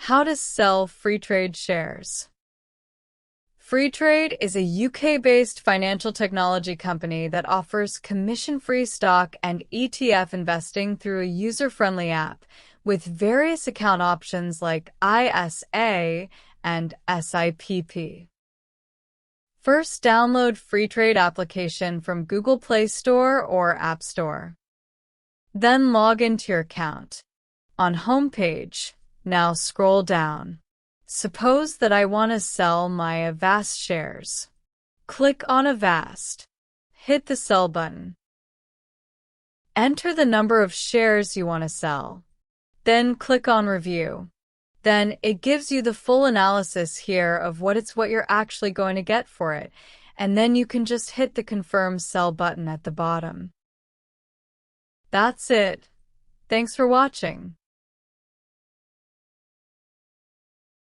How to sell Freetrade shares. Freetrade is a UK-based financial technology company that offers commission-free stock and ETF investing through a user-friendly app with various account options like ISA and SIPP. First, download Freetrade application from Google Play Store or App Store. Then log into your account. On homepage, now scroll down. Suppose that I want to sell my Avast shares. Click on Avast. Hit the Sell button. Enter the number of shares you want to sell. Then click on Review. Then it gives you the full analysis here of what you're actually going to get for it, and then you can just hit the Confirm Sell button at the bottom. That's it. Thanks for watching.